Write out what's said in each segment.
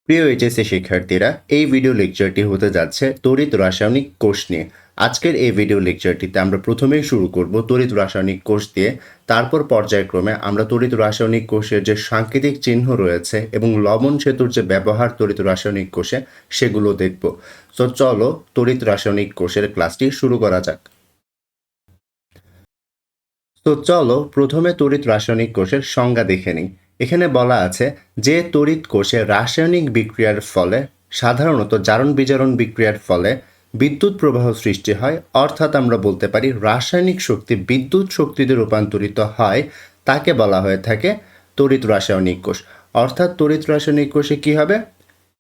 প্রিয় এইচএসসি শিক্ষার্থীরা, এই ভিডিও লেকচারটি হতে যাচ্ছে তড়িৎ রাসায়নিক কোষ নিয়ে। আজকের এই ভিডিও লেকচারটিতে আমরা প্রথমেই শুরু করব তড়িৎ রাসায়নিক কোষ দিয়ে। তারপর পর্যায়ক্রমে আমরা তড়িৎ রাসায়নিক কোষের যে সাংকেতিক চিহ্ন রয়েছে এবং লবণ সেতুর যে ব্যবহার তড়িৎ রাসায়নিক কোষে সেগুলো দেখব। তো চলো তড়িৎ রাসায়নিক কোষের ক্লাসটি শুরু করা যাক। তো চলো প্রথমে তড়িৎ রাসায়নিক কোষের সংজ্ঞা দেখে নিই। এখানে বলা আছে যে তড়িৎ কোষে রাসায়নিক বিক্রিয়ার ফলে সাধারণত জারণ বিজারণ বিক্রিয়ার ফলে বিদ্যুৎ প্রবাহ সৃষ্টি হয়, অর্থাৎ আমরা বলতে পারি রাসায়নিক শক্তি বিদ্যুৎ শক্তিতে রূপান্তরিত হয়, তাকে বলা হয়ে থাকে তড়িৎ রাসায়নিক কোষ। অর্থাৎ তড়িৎ রাসায়নিক কোষে কি হবে?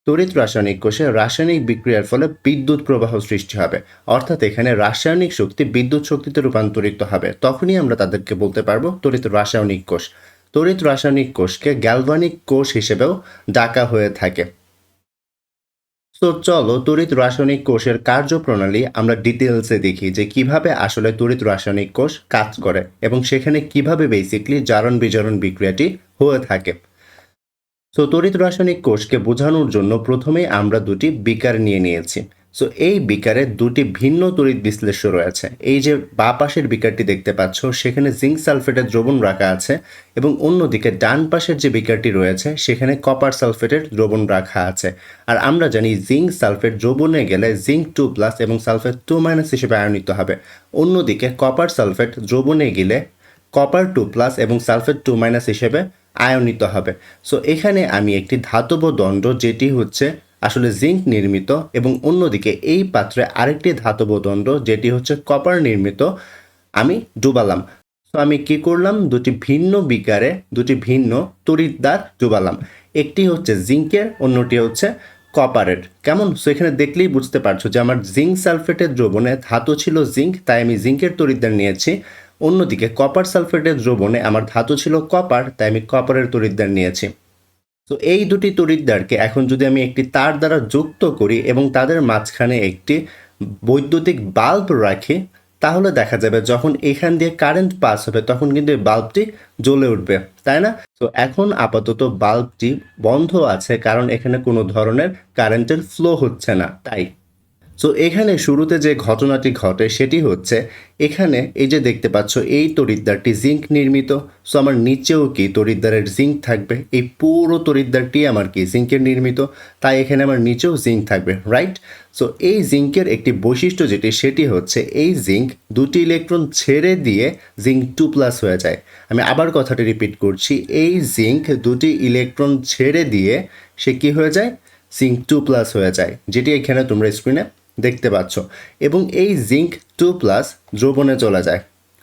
তড়িৎ রাসায়নিক কোষে রাসায়নিক বিক্রিয়ার ফলে বিদ্যুৎ প্রবাহ সৃষ্টি হবে, অর্থাৎ এখানে রাসায়নিক শক্তি বিদ্যুৎ শক্তিতে রূপান্তরিত হবে, তখনই আমরা তাদেরকে বলতে পারবো তড়িৎ রাসায়নিক কোষ। তড়িৎ রাসায়নিক কোষকে গ্যালভানিক কোষ হিসেবেও ডাকা হয়ে থাকে। তো চলো তড়িৎ রাসায়নিক কোষের কার্যপ্রণালী আমরা ডিটেলসে দেখি যে কিভাবে আসলে তড়িৎ রাসায়নিক কোষ কাজ করে এবং সেখানে কিভাবে বেসিকলি জারণ বিজারণ বিক্রিয়াটি হয়ে থাকে। সো তড়িৎ রাসায়নিক কোষকে বোঝানোর জন্য প্রথমেই আমরা দুটি বিকার নিয়ে নিয়েছি। সো এই বিকারে দুটি ভিন্ন তড়িৎ বিশ্লেষ্য রয়েছে। এই যে বাঁ পাশের বিকারটি দেখতে পাচ্ছ, সেখানে জিঙ্ক সালফেটের দ্রবণ রাখা আছে এবং অন্যদিকে ডান পাশের যে বিকারটি রয়েছে সেখানে কপার সালফেটের দ্রবণ রাখা আছে। আর আমরা জানি জিঙ্ক সালফেট দ্রবণে গেলে জিঙ্ক 2+ এবং সালফেট 2- হিসেবে আয়নিত হবে। অন্যদিকে কপার সালফেট দ্রবণে গেলে কপার 2+ এবং সালফেট 2- হিসেবে আয়নিত হবে। সো এখানে আমি একটি ধাতব দণ্ড, যেটি হচ্ছে আসলে জিঙ্ক নির্মিত, এবং অন্যদিকে এই পাত্রে আরেকটি ধাতব দণ্ড যেটি হচ্ছে কপার নির্মিত, আমি ডুবালাম। সো আমি কি করলাম? দুটি ভিন্ন বিকারে দুটি ভিন্ন তড়িৎদ্বার ডুবালাম। একটি হচ্ছে জিঙ্কের, অন্যটি হচ্ছে কপারের। কেমন? সো এখানে দেখলেই বুঝতে পারছো যে আমার জিঙ্ক সালফেটের দ্রবণে ধাতু ছিল জিঙ্ক, তাই আমি জিঙ্কের তড়িৎদ্বার নিয়েছি। অন্যদিকে কপার সালফেটের দ্রবণে আমার ধাতু ছিল কপার, তাই আমি কপারের তড়িৎদ্বার নিয়েছি। তো এই দুটি তড়িৎদ্বারকে এখন যদি আমি একটি তার দ্বারা যুক্ত করি এবং তাদের মাঝখানে একটি বৈদ্যুতিক বাল্ব রাখি, তাহলে দেখা যাবে যখন এখান দিয়ে কারেন্ট পাস হবে তখন কিন্তু এই বাল্বটি জ্বলে উঠবে, তাই না? তো এখন আপাতত বাল্বটি বন্ধ আছে, কারণ এখানে কোনো ধরনের কারেন্টের ফ্লো হচ্ছে না, তাই। সো এখানে শুরুতে যে ঘটনাটি ঘটে সেটি হচ্ছে, এখানে এই যে দেখতে পাচ্ছ এই তড়িৎদ্বারটি জিঙ্ক নির্মিত। সো আমার নিচেও কি তড়িৎদ্বারের জিঙ্ক থাকবে, এই পুরো তড়িৎদ্বারটি আমার কি জিঙ্কের নির্মিত, তাই এখানে আমার নিচেও জিঙ্ক থাকবে, রাইট? সো এই জিঙ্কের একটি বৈশিষ্ট্য যেটি, সেটি হচ্ছে এই জিঙ্ক দুটি ইলেকট্রন ছেড়ে দিয়ে জিঙ্ক 2+ হয়ে যায়। আমি আবার কথাটি রিপিট করছি, এই জিঙ্ক দুটি ইলেকট্রন ছেড়ে দিয়ে সে কি হয়ে যায়? জিঙ্ক 2+ হয়ে যায়, যেটি এখানে তোমরা স্ক্রিনে দেখতে পাচ্ছ। এবং এই জিঙ্ক 2+ দ্রবণে চলে যায়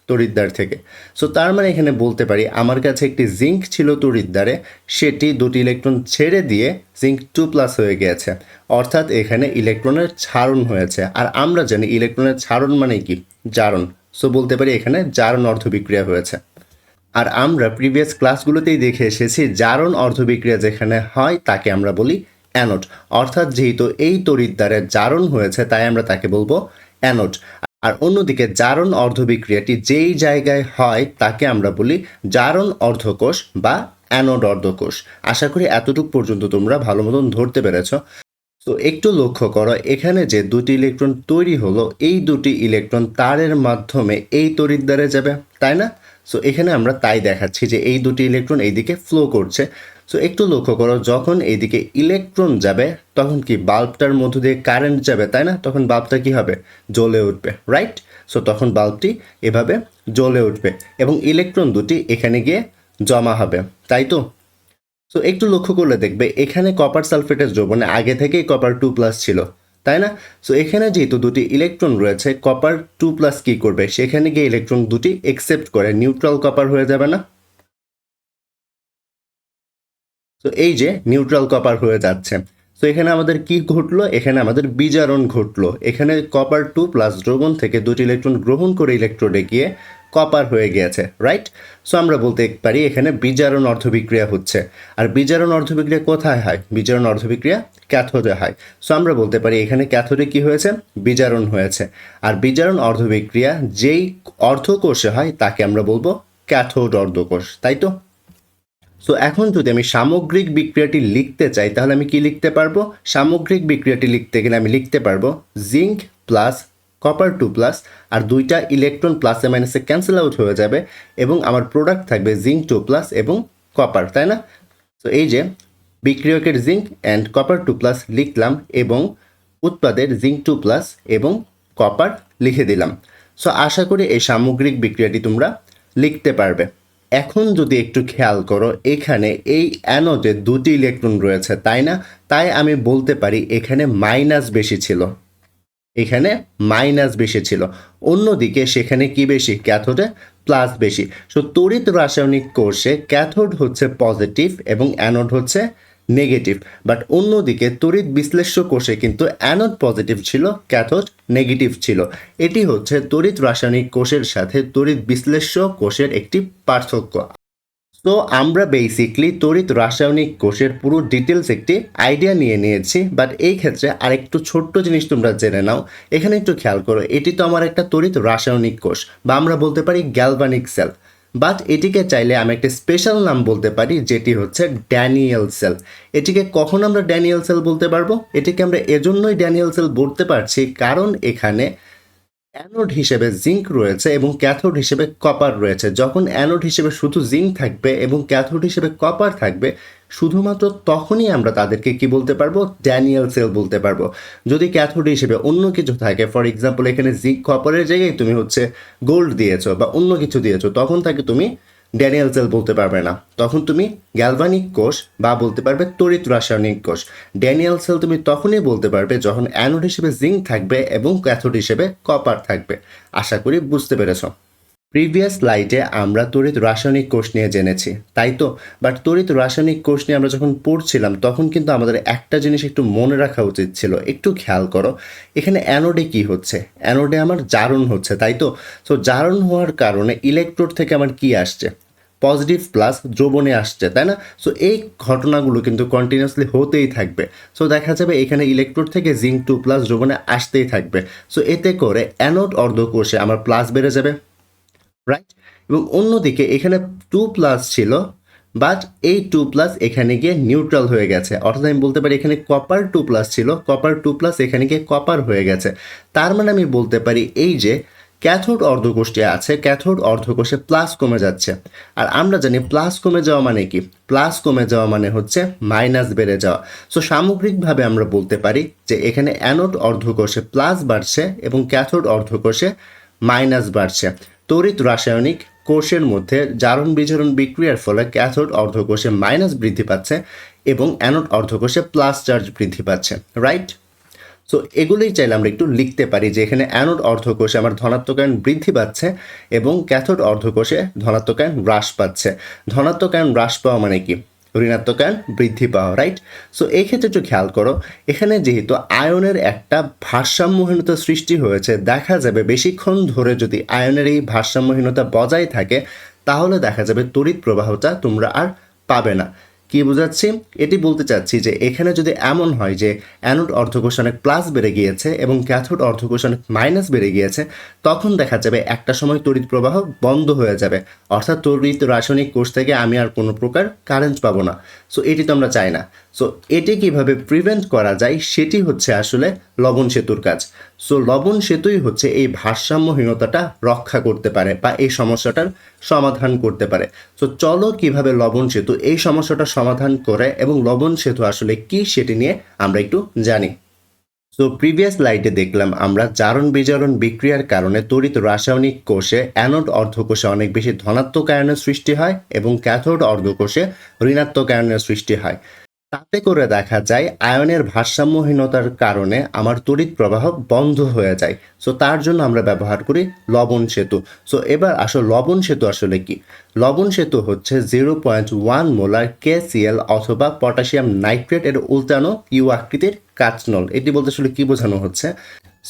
তড়িৎদ্বার থেকে। সো তার মানে এখানে বলতে পারি আমার কাছে একটি জিঙ্ক ছিল তড়িৎদ্বারে, সেটি দুটি ইলেকট্রন ছেড়ে দিয়ে জিঙ্ক 2+ হয়ে গিয়েছে, অর্থাৎ এখানে ইলেকট্রনের ছাড়ন হয়েছে। আর আমরা জানি ইলেকট্রনের ছাড়ন মানে কি? জারণ। সো বলতে পারি এখানে জারণ অর্ধবিক্রিয়া হয়েছে। আর আমরা প্রিভিয়াস ক্লাসগুলোতেই দেখে এসেছি জারণ অর্ধবিক্রিয়া যেখানে হয় তাকে আমরা বলি অ্যানোড। অর্থাৎ যেহেতু এই তড়িৎদ্বারে জারণ হয়েছে তাই আমরা তাকে বলবো অ্যানোড। আর অন্যদিকে জারণ অর্ধবিক্রিয়াটি যেই জায়গায় হয় তাকে আমরা বলি জারণ অর্ধকোষ বা অ্যানোড অর্ধকোষ। আশা করি এতটুকু পর্যন্ত তোমরা ভালো মতন ধরতে পেরেছ। তো একটু লক্ষ্য করো, এখানে যে দুটি ইলেকট্রন তৈরি হলো, এই দুটি ইলেকট্রন তারের মাধ্যমে এই তড়িৎদ্বারে যাবে, তাই না? সো এখানে আমরা তাই দেখাচ্ছি যে এই দুটি ইলেকট্রন এইদিকে ফ্লো করছে। সো একটু লক্ষ্য করো, যখন এইদিকে ইলেকট্রন যাবে তখন কি বাল্বটার মধ্য দিয়ে কারেন্ট যাবে, তাই না? তখন বাল্বটা কি হবে? জ্বলে উঠবে, রাইট? সো তখন বাল্বটি এভাবে জ্বলে উঠবে এবং ইলেকট্রন দুটি এখানে গিয়ে জমা হবে, তাই তো? সো একটু লক্ষ্য করলে দেখবে এখানে কপার সালফেটের দ্রবণে আগে থেকেই কপার 2+ ছিল, তাই না? সো এখানে যেহেতু দুটি ইলেকট্রন রয়েছে, কপার 2+ কি করবে? সেখানে গিয়ে ইলেকট্রন দুটি একসেপ্ট করে নিউট্রাল কপার হয়ে যাবে না? তো এই যে নিউট্রাল কপার হয়ে যাচ্ছে। তো এখানে আমাদের কি ঘটলো? এখানে আমাদের বিজারণ ঘটলো। এখানে কপার 2+ দ্রবণ থেকে দুটি ইলেকট্রন গ্রহণ করে ইলেকট্রোডে গিয়ে কপার হয়ে গিয়েছে, রাইট? সো আমরা বলতে পারি এখানে বিজারণ অর্ধবিক্রিয়া হচ্ছে। আর বিজারণ অর্ধবিক্রিয়া কোথায় হয়? বিজারণ অর্ধবিক্রিয়া ক্যাথোডে হয়। সো আমরা বলতে পারি এখানে ক্যাথোডে কি হয়েছে? বিজারণ হয়েছে। আর বিজারণ অর্ধবিক্রিয়া যেই অর্ধকোষে হয় তাকে আমরা বলবো ক্যাথোড অর্ধকোষ, তাই তো? সো এখন যদি আমি সামগ্রিক বিক্রিয়াটি লিখতে চাই তাহলে আমি কি লিখতে পারবো? সামগ্রিক বিক্রিয়াটি লিখতে গেলে আমি লিখতে পারবো জিঙ্ক প্লাস কপার 2+ আর দুইটা ইলেকট্রন প্লাসে মাইনাসে ক্যান্সেল আউট হয়ে যাবে এবং আমার প্রোডাক্ট থাকবে জিঙ্ক 2+ এবং কপার, তাই না? তো এই যে বিক্রিয়কের জিঙ্ক অ্যান্ড কপার 2+ লিখলাম এবং উৎপাদের জিঙ্ক 2+ এবং কপার লিখে দিলাম। সো আশা করি এই সামগ্রিক বিক্রিয়াটি তোমরা লিখতে পারবে। এখন যদি একটু খেয়াল করো, এখানে এই অ্যানোডে দুটি ইলেকট্রন রয়েছে, তাই না? তাই আমি বলতে পারি এখানে মাইনাস বেশি ছিল, এখানে মাইনাস বেশি ছিল। অন্যদিকে সেখানে কি বেশি? ক্যাথোডে প্লাস বেশি। সো তড়িৎ রাসায়নিক কোষে ক্যাথোড হচ্ছে পজিটিভ এবং অ্যানোড হচ্ছে নেগেটিভ, বাট অন্যদিকে তড়িৎ বিশ্লেষ্য কোষে কিন্তু অ্যানোড পজিটিভ ছিল, ক্যাথোড নেগেটিভ ছিল। এটি হচ্ছে তড়িৎ রাসায়নিক কোষের সাথে তড়িৎ বিশ্লেষ্য কোষের একটি পার্থক্য। তো আমরা বেসিকলি তড়িৎ রাসায়নিক কোষের পুরো ডিটেলস একটি আইডিয়া নিয়ে নিয়েছি, বাট এই ক্ষেত্রে আরেকটু ছোট্ট জিনিস তোমরা জেনে নাও। এখানে একটু খেয়াল করো, এটি তো আমার একটা তড়িৎ রাসায়নিক কোষ, বা আমরা বলতে পারি গ্যালভানিক সেল, বাট এটিকে চাইলে আমি একটা স্পেশাল নাম বলতে পারি যেটি হচ্ছে ড্যানিয়েল সেল। এটিকে কখন আমরা ড্যানিয়েল সেল বলতে পারবো? এটিকে আমরা এজন্যই ড্যানিয়েল সেল বলতে পারছি কারণ এখানে অ্যানোড হিসেবে জিঙ্ক রয়েছে এবং ক্যাথোড হিসেবে কপার রয়েছে। যখন অ্যানোড হিসেবে শুধু জিঙ্ক থাকবে এবং ক্যাথোড হিসেবে কপার থাকবে, শুধুমাত্র তখনই আমরা তাদেরকে কি বলতে পারবো? ড্যানিয়েল সেল বলতে পারবো। যদি ক্যাথোড হিসেবে অন্য কিছু থাকে, ফর এক্সাম্পল এখানে জিঙ্ক কপারের জায়গায় তুমি হচ্ছে গোল্ড দিয়েছো বা অন্য কিছু দিয়েছো, তখন তাকে তুমি ড্যানিয়েল সেল বলতে পারবে না, তখন তুমি গ্যালভানিক কোষ বা বলতে পারবে তড়িৎ রাসায়নিক কোষ। ড্যানিয়েল সেল তুমি তখনই বলতে পারবে যখন অ্যানোড হিসেবে জিঙ্ক থাকবে এবং ক্যাথোড হিসেবে কপার থাকবে। আশা করি বুঝতে পেরেছ। প্রিভিয়াস স্লাইডে আমরা তড়িৎ রাসায়নিক কোষ নিয়ে জেনেছি, তাই তো? বাট তড়িৎ রাসায়নিক কোষ নিয়ে আমরা যখন পড়ছিলাম তখন কিন্তু আমাদের একটা জিনিস একটু মনে রাখা উচিত ছিল। একটু খেয়াল করো, এখানে অ্যানোডে কি হচ্ছে? অ্যানোডে আমার জারণ হচ্ছে, তাই তো? সো জারণ হওয়ার কারণে ইলেকট্রোড থেকে আমার কি আসছে? পজিটিভ প্লাস দ্রবণে আসছে, তাই না? সো এই ঘটনাগুলো কিন্তু কন্টিনিউয়াসলি হতেই থাকবে। সো দেখা যাবে এখানে ইলেকট্রোড থেকে জিঙ্ক 2+ দ্রবণে আসতেই থাকবে। সো এতে করে অ্যানোড অর্ধকোষে আমার প্লাস বেড়ে যাবে, রাইট? এবং অন্যদিকে এখানে 2+ ছিল, বাট এই 2+ এখানে গিয়ে নিউট্রাল হয়ে গেছে, অর্থাৎ আমি বলতে পারি এখানে কপার 2+ ছিল, কপার 2+ এখানে গিয়ে কপার হয়ে গেছে। তার মানে আমি বলতে পারি এই যে ক্যাথোড অর্ধকোষটি আছে, ক্যাথোড অর্ধকোষে প্লাস কমে যাচ্ছে। আর আমরা জানি প্লাস কমে যাওয়া মানে কি? প্লাস কমে যাওয়া মানে হচ্ছে মাইনাস বেড়ে যাওয়া। সো সামগ্রিকভাবে আমরা বলতে পারি যে এখানে অ্যানোড অর্ধকোষে প্লাস বাড়ছে এবং ক্যাথোড অর্ধকোষে মাইনাস বাড়ছে। তড়িৎ রাসায়নিক কোষের মধ্যে জারণ বিজারণ বিক্রিয়ার ফলে ক্যাথোড অর্ধকোষে মাইনাস বৃদ্ধি পাচ্ছে এবং অ্যানোড অর্ধকোষে প্লাস চার্জ বৃদ্ধি পাচ্ছে, রাইট? সো এগুলোই চাইলে আমরা একটু লিখতে পারি যে এখানে অ্যানোড অর্ধকোষে আমার ধনাত্মক আয়ন বৃদ্ধি পাচ্ছে এবং ক্যাথোড অর্ধকোষে ধনাত্মক আয়ন হ্রাস পাচ্ছে। ধনাত্মক আয়ন হ্রাস পাওয়া মানে কি? ঋণাত্মক আয়ন বৃদ্ধি পাওয়া, রাইট? সো এই ক্ষেত্রে একটু খেয়াল করো, এখানে যেহেতু আয়নের একটা ভারসাম্যহীনতা সৃষ্টি হয়েছে, দেখা যাবে বেশিক্ষণ ধরে যদি আয়নের এই ভারসাম্যহীনতা বজায় থাকে তাহলে দেখা যাবে তড়িৎ প্রবাহটা তোমরা আর পাবে না। কি বোঝাচ্ছি? এটি বলতে চাচ্ছি যে এখানে যদি এমন হয় যে অ্যানোড অর্ধকোষ অনেক প্লাস বেড়ে গিয়েছে এবং ক্যাথোড অর্ধকোষ অনেক মাইনাস বেড়ে গিয়েছে, তখন দেখা যাবে একটা সময় তড়িৎ প্রবাহ বন্ধ হয়ে যাবে, অর্থাৎ তড়িৎ রাসায়নিক কোষ থেকে আমি আর কোনো প্রকার কারেন্ট পাবো না। সো এটি তো আমরা চাই না। সো এটি কিভাবে প্রিভেন্ট করা যায় সেটি হচ্ছে আসলে লবণ সেতুর কাজ। সো লবণ সেতুই হচ্ছে এই ভারসাম্যহীনতাটা রক্ষা করতে পারে বা এই সমস্যাটার সমাধান করতে পারে। সো চলো কিভাবে লবণ সেতু এই সমস্যাটা সমাধান করে এবং লবণ সেতু আসলে কি সেটি নিয়ে আমরা একটু জানি। সো প্রিভিয়াস স্লাইডে দেখলাম আমরা জারণ বিজারণ বিক্রিয়ার কারণে তড়িৎ রাসায়নিক কোষে অ্যানোড অর্ধকোষে অনেক বেশি ধনাত্মক আয়নের সৃষ্টি হয় এবং ক্যাথোড অর্ধকোষে ঋণাত্মক আয়নের সৃষ্টি হয়। তাতে করে দেখা যায় আয়নের ভারসাম্যহীনতার কারণে আমার তড়িৎ প্রবাহ বন্ধ হয়ে যায়। সো তার জন্য আমরা ব্যবহার করি লবণ সেতু। সো এবার আসলে লবণ সেতু আসলে কি? লবণ সেতু হচ্ছে 0.1 মোলার KCl অথবা পটাশিয়াম নাইট্রেট এর উল্টানো ইউ আকৃতির কাঁচনল। এটি বলতে আসলে কি বোঝানো হচ্ছে?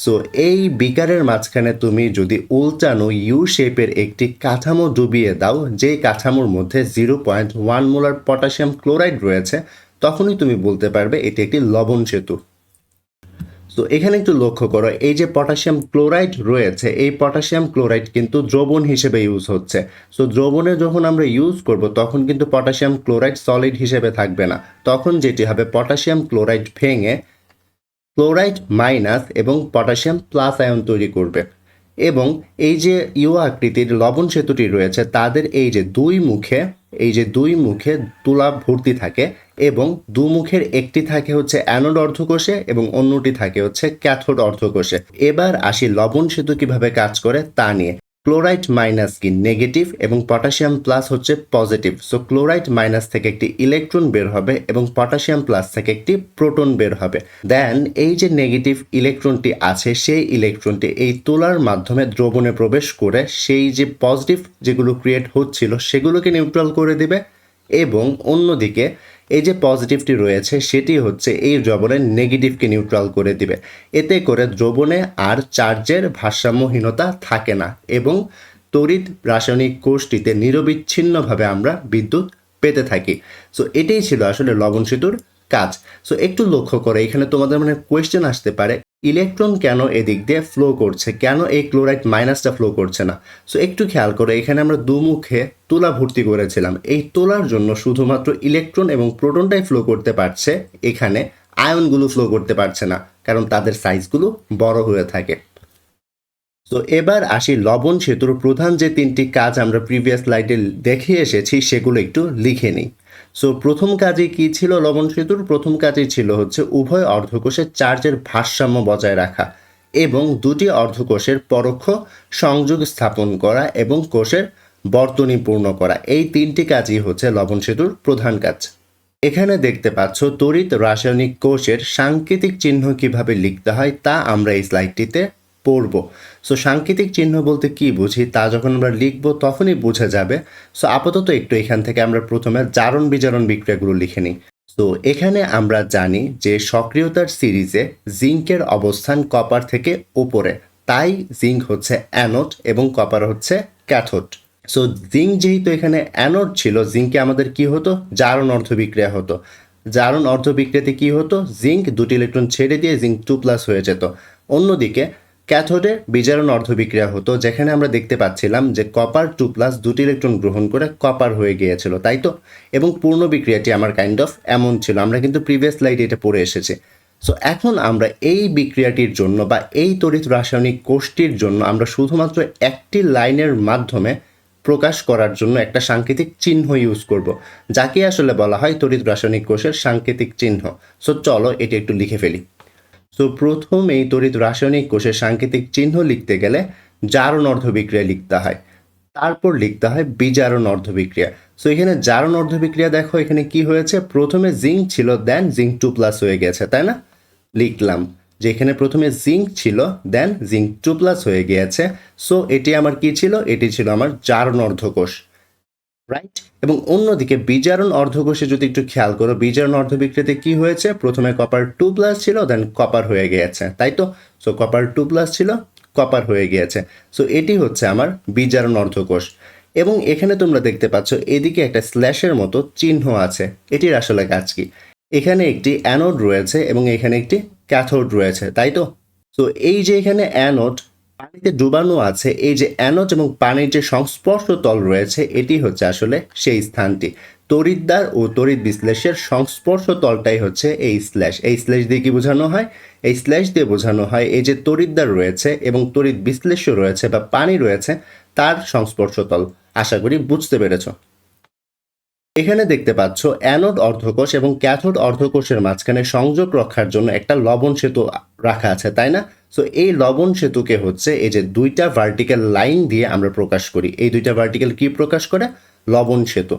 সো এই বিকারের মাঝখানে তুমি যদি উল্টানো ইউ শেপের একটি কাঠামো ডুবিয়ে দাও, যেই কাঠামোর মধ্যে 0.1 মোলার পটাশিয়াম ক্লোরাইড রয়েছে, তখনই তুমি বলতে পারবে এটি একটি লবণ সেতু। তো এখানে একটু লক্ষ্য করো, এই যে পটাশিয়াম ক্লোরাইড রয়েছে, এই পটাশিয়াম ক্লোরাইড কিন্তু দ্রবণ হিসেবে ইউজ হচ্ছে। সো দ্রবণে যখন আমরা ইউজ করব তখন কিন্তু পটাশিয়াম ক্লোরাইড সলিড হিসেবে থাকবে না, তখন যেটি হবে পটাশিয়াম ক্লোরাইড ভেঙে ক্লোরাইড মাইনাস এবং পটাশিয়াম প্লাস আয়ন তৈরি করবে। এবং এই যে ইউ আকৃতির লবণ সেতুটি রয়েছে তাদের এই যে দুই মুখে তুলা ভর্তি থাকে এবং দুমুখের একটি থাকে হচ্ছে অ্যানোড অর্ধকোষে এবং অন্যটি থাকে হচ্ছে ক্যাথোড অর্ধকোষে। এবার আসি লবণ সেতু কিভাবে কাজ করে তা নিয়ে। ক্লোরাইড মাইনাস কি নেগেটিভ এবং পটাশিয়াম প্লাস হচ্ছে পজিটিভ। সো ক্লোরাইড মাইনাস থেকে একটি ইলেকট্রন বের হবে এবং পটাশিয়াম প্লাস থেকে একটি প্রোটন বের হবে। দেন এই যে নেগেটিভ ইলেকট্রনটি আছে সেই ইলেকট্রনটি এই তুলার মাধ্যমে দ্রবণে প্রবেশ করে সেই যে পজিটিভ যেগুলো ক্রিয়েট হচ্ছিল সেগুলোকে নিউট্রাল করে দিবে এবং অন্যদিকে এই যে পজিটিভটি রয়েছে সেটি হচ্ছে এই দ্রবণের নেগেটিভকে নিউট্রাল করে দিবে। এতে করে দ্রবণে আর চার্জের ভারসাম্যহীনতা থাকে না এবং তড়িৎ রাসায়নিক কোষটিতে নিরবিচ্ছিন্নভাবে আমরা বিদ্যুৎ পেতে থাকি। সো এটাই ছিল আসলে লবণ সেতুর কাজ। সো একটু লক্ষ্য করে এখানে তোমাদের মনে কোয়েশ্চেন আসতে পারে, ইলেকট্রন কেন এদিক দিয়ে ফ্লো করছে, কেন এই ক্লোরাইড মাইনাসটা ফ্লো করছে না। সো একটু খেয়াল করে এখানে আমরা দুমুখে তুলা ভর্তি করেছিলাম, এই তোলার জন্য শুধুমাত্র ইলেকট্রন এবং প্রোটনটাই ফ্লো করতে পারছে, এখানে আয়নগুলো ফ্লো করতে পারছে না কারণ তাদের সাইজগুলো বড় হয়ে থাকে। তো এবার আসি লবণ সেতুর প্রধান যে তিনটি কাজ আমরা প্রিভিয়াস স্লাইডে দেখে এসেছি সেগুলো একটু লিখে নিই। সো প্রথম কাজে কি ছিল লবণ সেতুর? প্রথম কাজই ছিল হচ্ছে উভয় অর্ধকোষের চার্জের ভারসাম্য বজায় রাখা এবং দুটি অর্ধকোষের পরোক্ষ সংযোগ স্থাপন করা এবং কোষের বর্তনী পূর্ণ করা। এই তিনটি কাজই হচ্ছে লবণ সেতুর প্রধান কাজ। এখানে দেখতে পাচ্ছ তড়িৎ রাসায়নিক কোষের সাংকেতিক চিহ্ন কিভাবে লিখতে হয় তা আমরা এই স্লাইডটিতে পড়ব। সো সাংকেতিক চিহ্ন বলতে কি বুঝি তা যখন আমরা লিখব তখনই বোঝা যাবে। সো আপাতত একটু এখান থেকে আমরা প্রথমে জারণ বিজারণ বিক্রিয়াগুলো লিখে নিই। তো এখানে আমরা জানি যে সক্রিয়তার সিরিজে জিঙ্কের অবস্থান কপার থেকে উপরে, তাই জিঙ্ক হচ্ছে অ্যানোড এবং কপার হচ্ছে ক্যাথোড। সো জিঙ্ক যেহেতু এখানে অ্যানোড ছিল, জিঙ্কে আমাদের কি হতো? জারণ অর্ধবিক্রিয়া হতো। জারণ অর্ধবিক্রিয়াতে কি হতো? জিঙ্ক দুটি ইলেকট্রন ছেড়ে দিয়ে জিঙ্ক 2+ হয়ে যেত। অন্যদিকে ক্যাথোডে বিজারণ অর্ধবিক্রিয়া হতো, যেখানে আমরা দেখতে পাচ্ছিলাম যে কপার 2+ দুটি ইলেকট্রন গ্রহণ করে কপার হয়ে গিয়েছিল, তাই তো? এবং পূর্ণ বিক্রিয়াটি আমার কাইন্ড অফ এমন ছিল, আমরা কিন্তু প্রিভিয়াস স্লাইডে এটা পড়ে এসেছি। সো এখন আমরা এই বিক্রিয়াটির জন্য বা এই তড়িৎ রাসায়নিক কোষটির জন্য আমরা শুধুমাত্র একটি লাইনের মাধ্যমে প্রকাশ করার জন্য একটা সাংকেতিক চিহ্ন ইউজ করব, যাকে আসলে বলা হয় তড়িৎ রাসায়নিক কোষের সাংকেতিক চিহ্ন। সো চলো এটি একটু লিখে ফেলি। সো প্রথম এই তড়িৎ রাসায়নিক কোষের সাংকেতিক চিহ্ন লিখতে গেলে জারণ অর্ধবিক্রিয়া লিখতে হয়, তারপর লিখতে হয় বিজারণ অর্ধবিক্রিয়া। সো এখানে জারণ অর্ধবিক্রিয়া দেখো এখানে কি হয়েছে, প্রথমে জিঙ্ক ছিল দেন জিঙ্ক 2+ হয়ে গেছে, তাই না? লিখলাম যে এখানে প্রথমে জিঙ্ক ছিল দেন জিঙ্ক 2+ হয়ে গিয়েছে। সো এটি আমার কি ছিল? এটি ছিল আমার জারণ অর্ধকোষ, রাইট? এবং অন্যদিকে বিজারণ অর্ধকোষে যদি একটু খেয়াল করো, বিজারণ অর্ধবিক্রিয়াতে কি হয়েছে, প্রথমে কপার 2+ ছিল দেন কপার হয়ে গিয়েছে, তাই তো? সো কপার 2+ ছিল, কপার হয়ে গিয়েছে। সো এটি হচ্ছে আমার বিজারণ অর্ধকোষ। এবং এখানে তোমরা দেখতে পাচ্ছ এদিকে একটা স্ল্যাশের মতো চিহ্ন আছে, এটির আসলে কাজ কি? এখানে একটি অ্যানোড রয়েছে এবং এখানে একটি ক্যাথোড রয়েছে, তাই তো? সো এই যে এখানে অ্যানোড পানিতে ডুবানো আছে, এই যে অ্যানোড এবং পানির যে সংস্পর্শ তল রয়েছে এটি হচ্ছে আসলে সেই স্থানটি। তড়িৎদ্বার ও তড়িৎ বিশ্লেষের সংস্পর্শ তলটাই হচ্ছে এই স্ল্যাশ। এই স্ল্যাশ দিয়ে কি বোঝানো হয়? এই স্ল্যাশ দিয়ে বোঝানো হয় এই যে তড়িৎদ্বার রয়েছে এবং তড়িৎ বিশ্লেষ্য রয়েছে বা পানি রয়েছে তার সংস্পর্শ তল। আশা করি বুঝতে পেরেছ। এখানে দেখতে পাচ্ছ অ্যানোড অর্ধকোষ এবং ক্যাথোড অর্ধকোষের মাঝখানে সংযোগ রক্ষার জন্য একটা লবণ সেতু রাখা আছে, তাই না? সো এই লবণ সেতুকে হচ্ছে এই যে দুইটা ভার্টিক্যাল লাইন দিয়ে আমরা প্রকাশ করি। এই দুইটা ভার্টিক্যাল কি প্রকাশ করে? লবণ সেতু।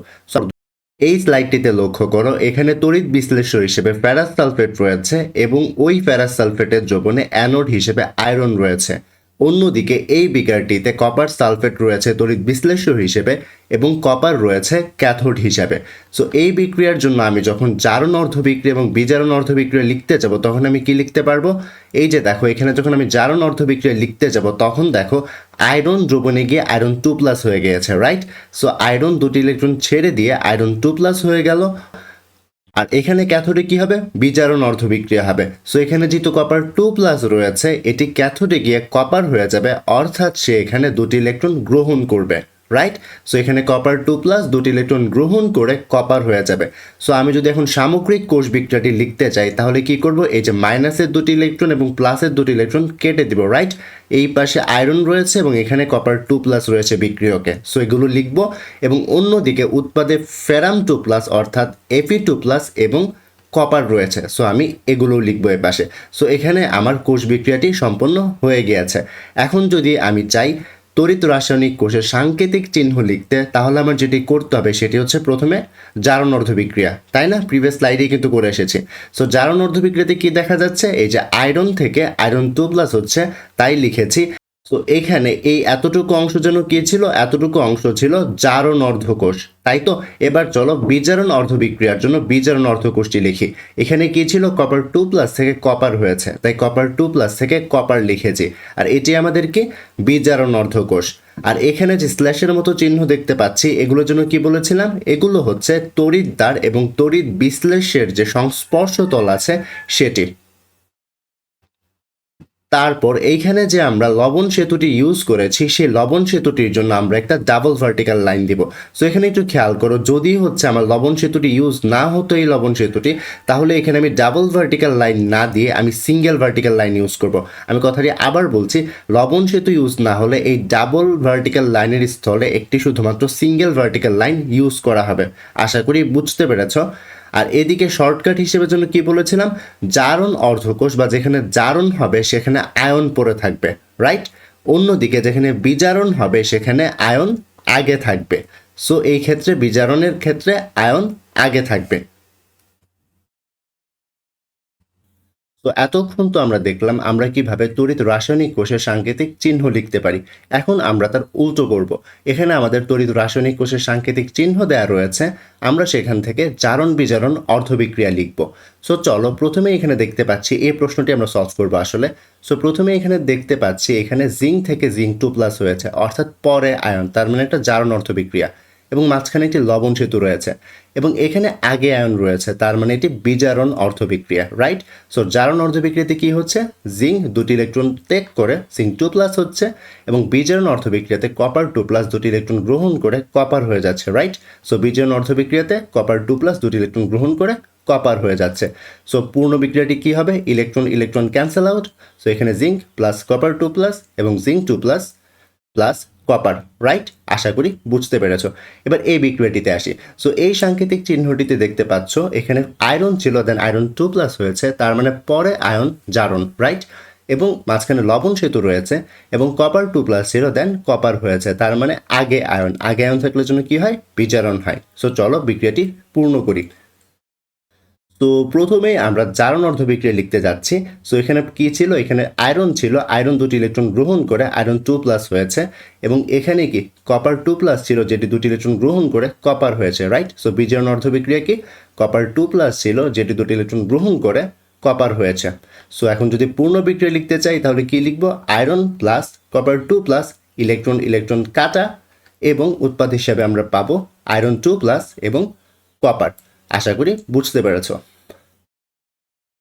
এই স্লাইডটিতে লক্ষ্য করো, এখানে তড়িৎ বিশ্লেষ্য হিসেবে ফেরাস সালফেট রয়েছে এবং ওই ফেরাস সালফেটের দ্রবণে অ্যানোড হিসেবে আয়রন রয়েছে। অন্যদিকে এই বিকারটিতে কপার সালফেট রয়েছে তড়িৎ বিশ্লেষ্য হিসেবে এবং কপার রয়েছে ক্যাথোড হিসাবে। সো এই বিক্রিয়ার জন্য আমি যখন জারণ অর্ধবিক্রিয়া এবং বিজারণ অর্ধবিক্রিয়া লিখতে যাব তখন আমি কি লিখতে পারবো? এই যে দেখো এখানে যখন আমি জারণ অর্ধবিক্রিয়া লিখতে যাব তখন দেখো আয়রন দ্রবণে গিয়ে আয়রন 2+ হয়ে গিয়েছে, রাইট? সো আয়রন দুটি ইলেকট্রন ছেড়ে দিয়ে আয়রন 2+ হয়ে গেল। আর এখানে ক্যাথোডে কি হবে, বিজারণ অর্ধবিক্রিয়া হবে। সো এখানে যেহেতু কপার 2+ রয়েছে, এটি ক্যাথোডে গিয়ে কপার হয়ে যাবে, অর্থাৎ সে এখানে দুটি ইলেকট্রন গ্রহণ করবে, রাইট। সো এখানে কপার 2+ দুটি ইলেকট্রন গ্রহণ করে কপার হয়ে যাবে। সো আমি যদি এখন সামগ্রিক কোষ বিক্রিয়াটি লিখতে চাই তাহলে কি করব, এই যে মাইনাসের দুটি ইলেকট্রন এবং প্লাসের দুটি ইলেকট্রন কেটে দিব, রাইট। এই পাশে আয়রন রয়েছে এবং এখানে কপার 2+ রয়েছে বিক্রিয়কে, সো এগুলো লিখব। এবং অন্যদিকে উৎপাদে ফেরাম 2+ অর্থাৎ Fe2+ এবং কপার রয়েছে, সো আমি এগুলোও লিখবো এ পাশে। সো এখানে আমার কোষ বিক্রিয়াটি সম্পন্ন হয়ে গিয়েছে। এখন যদি আমি চাই তড়িৎ রাসায়নিক কোষের সাংকেতিক চিহ্ন লিখতে, তাহলে আমার যেটি করতে হবে সেটি হচ্ছে প্রথমে জারণ অর্ধবিক্রিয়া, তাই না? প্রিভিয়াস স্লাইডেই কিন্তু করে এসেছি। সো জারণ অর্ধবিক্রিয়াতে কি দেখা যাচ্ছে, এই যে আয়রন থেকে আয়রন 2+ হচ্ছে, তাই লিখেছি। তো এখানে এই এতটুকু অংশ যেন কি ছিল, এতটুকু অংশ ছিল জারণ অর্ধকোষ, তাই তো। এবার চলো বিজারণ অর্ধবিক্রিয়ার জন্য বিজারণ অর্ধকোষটি লিখি। এখানে কি ছিল, কপার 2+ থেকে কপার হয়েছে, তাই কপার 2+ থেকে কপার লিখেছি। আর এটি আমাদের কি, বিজারণ অর্ধকোষ। আর এখানে যে স্ল্যাশের মতো চিহ্ন দেখতে পাচ্ছি, এগুলোর জন্য কি বলেছিলাম, এগুলো হচ্ছে তড়িৎদ্বার এবং তড়িৎ বিশ্লেষের যে সংস্পর্শ তল আছে সেটি। তারপর এইখানে যে আমরা লবণ সেতুটি ইউজ করেছি, সেই লবণ সেতুটির জন্য আমরা একটা ডাবল ভার্টিক্যাল লাইন দিব। সো এখানে একটু খেয়াল করো, যদি হচ্ছে আমার লবণ সেতুটি ইউজ না হতো এই লবণ সেতুটি, তাহলে এখানে আমি ডাবল ভার্টিক্যাল লাইন না দিয়ে আমি সিঙ্গেল ভার্টিক্যাল লাইন ইউজ করব। আমি কথাটি আবার বলছি, লবণ সেতু ইউজ না হলে এই ডাবল ভার্টিক্যাল লাইনের স্থলে একটি শুধুমাত্র সিঙ্গেল ভার্টিক্যাল লাইন ইউজ করা হবে। আশা করি বুঝতে পেরেছ। আর এদিকে শর্টকাট হিসেবে জন্য কি বলেছিলাম, জারণ অর্ধকোষ বা যেখানে জারণ হবে সেখানে আয়ন পড়ে থাকবে, রাইট। অন্যদিকে যেখানে বিজারণ হবে সেখানে আয়ন আগে থাকবে। সো এই ক্ষেত্রে বিজারণের ক্ষেত্রে আয়ন আগে থাকবে। তো এতক্ষণ তো আমরা দেখলাম আমরা কিভাবে তড়িৎ রাসায়নিক কোষের সাংকেতিক চিহ্ন লিখতে পারি। এখন আমরা তার উল্টো করব। এখানে আমাদের তড়িৎ রাসায়নিক কোষের সাংকেতিক চিহ্ন দেওয়া রয়েছে, আমরা সেখান থেকে জারণ বিজারণ অর্ধবিক্রিয়া লিখব। সো চলো প্রথমে এখানে দেখতে পাচ্ছি, এই প্রশ্নটি আমরা সলভ করবো আসলে। সো প্রথমে এখানে দেখতে পাচ্ছি এখানে জিঙ্ক থেকে জিঙ্ক 2+ হয়েছে, অর্থাৎ পরে আয়ন, তার মানে একটা জারণ অর্ধবিক্রিয়া। এবং মাঝখানে একটি লবণ সেতু রয়েছে এবং এখানে আগে আয়ন রয়েছে, তার মানে এটি বিজারণ অর্ধবিক্রিয়া, রাইট। সো জারণ অর্ধবিক্রিয়াতে কি হচ্ছে, জিঙ্ক দুটি ইলেকট্রন ত্যাগ করে জিঙ্ক 2+ হচ্ছে এবং বিজারণ অর্ধবিক্রিয়াতে কপার 2+ দুটি ইলেকট্রন গ্রহণ করে কপার হয়ে যাচ্ছে, রাইট। সো বিজারণ অর্ধবিক্রিয়াতে কপার 2+ দুটি ইলেকট্রন গ্রহণ করে কপার হয়ে যাচ্ছে। সো পূর্ণ বিক্রিয়াটি কি হবে, electron electron cancel out. So এখানে জিঙ্ক প্লাস কপার 2+ এবং জিঙ্ক 2+ প্লাস কপার, রাইট। আশা করি বুঝতে পেরেছো। এবার এই বিক্রিয়াটিতে আসি। সো এই সাংকেতিক চিহ্নটিতে দেখতে পাচ্ছ এখানে আয়রন ছিল, দেন আয়রন 2+ হয়েছে, তার মানে পরে আয়ন জারণ, রাইট। এবং মাঝখানে লবণ সেতু রয়েছে এবং কপার 2+ ছিল, দেন কপার হয়েছে, তার মানে আগে আয়ন। আগে আয়ন থাকলে জন্য কি হয়, বিজারণ হয়। সো চলো বিক্রিয়াটি পূর্ণ করি। তো প্রথমেই আমরা জারণ অর্ধবিক্রিয়া লিখতে যাচ্ছি। সো এখানে কি ছিল, এখানে আয়রন ছিল, আয়রন দুটি ইলেকট্রন গ্রহণ করে আয়রন 2+ হয়েছে এবং এখানে কি কপার 2+ ছিল, যেটি দুটি ইলেকট্রন গ্রহণ করে কপার হয়েছে, রাইট। সো বিজারণ অর্ধবিক্রিয়া কি, কপার 2+ ছিল, যেটি দুটি ইলেকট্রন গ্রহণ করে কপার হয়েছে। সো এখন যদি পূর্ণ বিক্রিয়া লিখতে চাই তাহলে কি লিখবো, iron plus copper 2+, electron electron কাটা এবং উৎপাদ হিসাবে আমরা পাবো আয়রন 2+ এবং কপার। আশা করি বুঝতে পেরেছো।